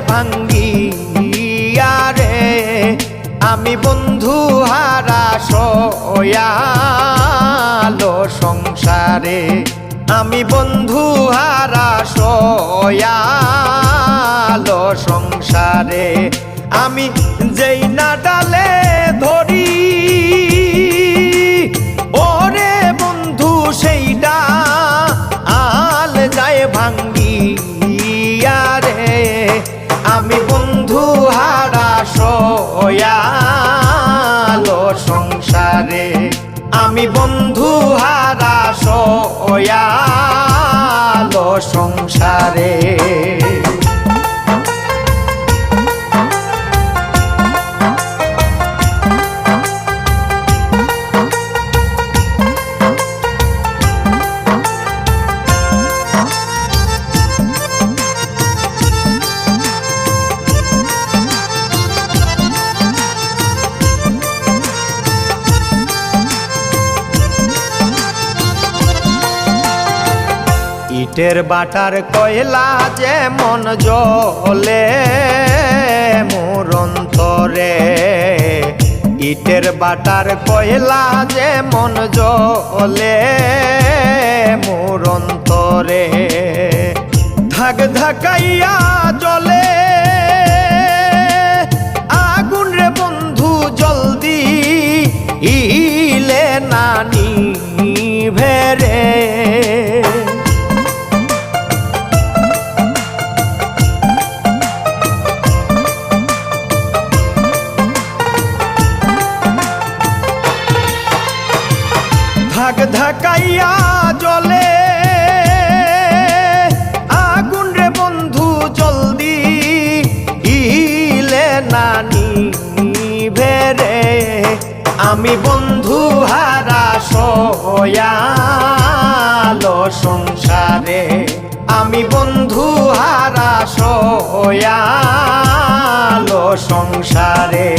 ভাঙ্গিয়া রে আমি বন্ধু হারা সয়ালো সংসারে আমি বন্ধু হারা সয়ালো সংসারে আমি যেই না ডালে ধরি ওরে বন্ধু সেই ডাল যায় ভাঙ্গিয়া রে আমি বন্ধু হারা সয়ালো সংসারে আমি বন্ধু হারা সয়ালো সংসারে ইটের বাটার কয়লা যেমন জ্বলে মোর অন্তরে ইটের বাটার কয়লা যেমন জ্বলে মোর অন্তরে ধাক ধাকাইয়া জ্বলে আগুন রে বন্ধু জলদি ইলে নানি ভেরে ধাক ধাকাইয়া জ্বলে আগুন রে বন্ধু জলদি ইলে নানি ভেরে আমি বন্ধু হারা সয়ালো সংসারে আমি বন্ধু হারা সয়ালো সংসারে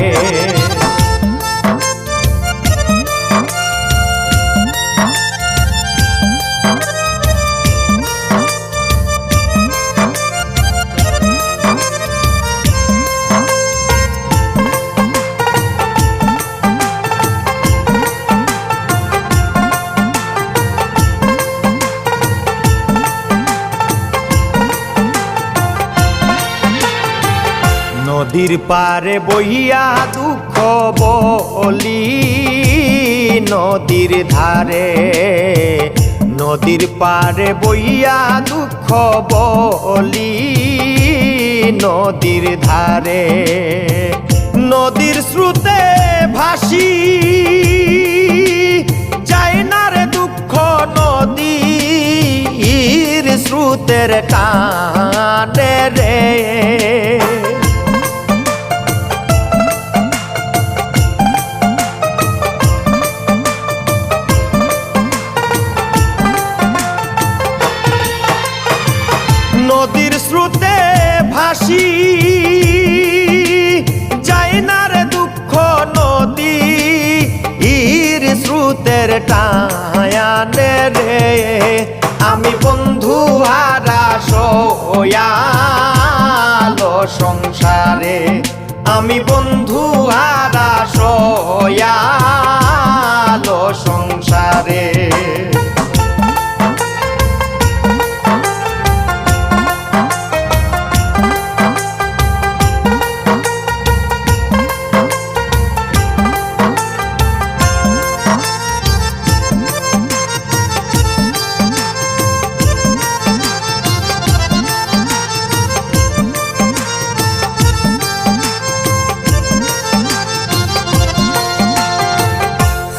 নদীর পারে বইয়া দুঃখ বলি নদীর ধারে নদীর পারে বইয়া দুঃখ বলি নদীর ধারে নদীর স্রোতে ভাসি যায় না রে দুঃখ নদীর স্রোতের টানে রে নদীর স্রোতে ভাসি যায় না রে দুঃখ নদীর স্রোতের টায়ানে রে আমি বন্ধু হারা সয়ালো সংসারে আমি বন্ধু হারা সয়ালো সংসারে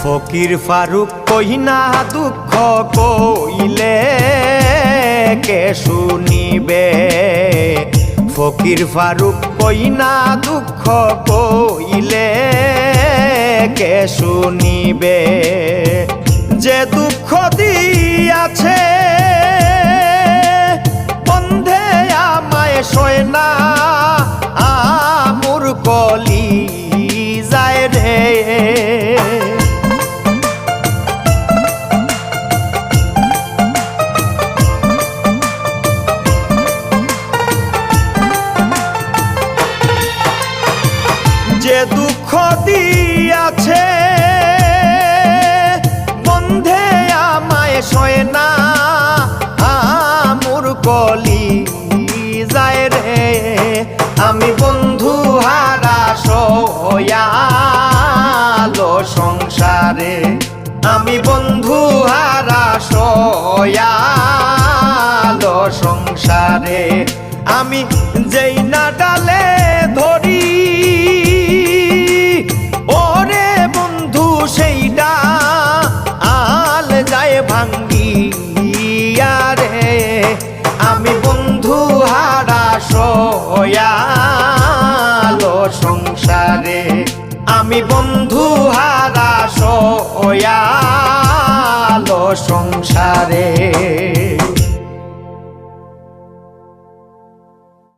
ফকির ফারুক কইনা দুঃখ কইলে কে শুনিবে ফকির ফারুক কইনা দুঃখ কইলে কে শুনিবে যে দুঃখ দিয়াছে বন্ধে আমায় সয় না আমুর কলি যায় রে সয় না আমুর কলি যায় রে আমি বন্ধু হারা সয়ালো সংসারে আমি বন্ধু হারা সয়ালো সংসারে আমি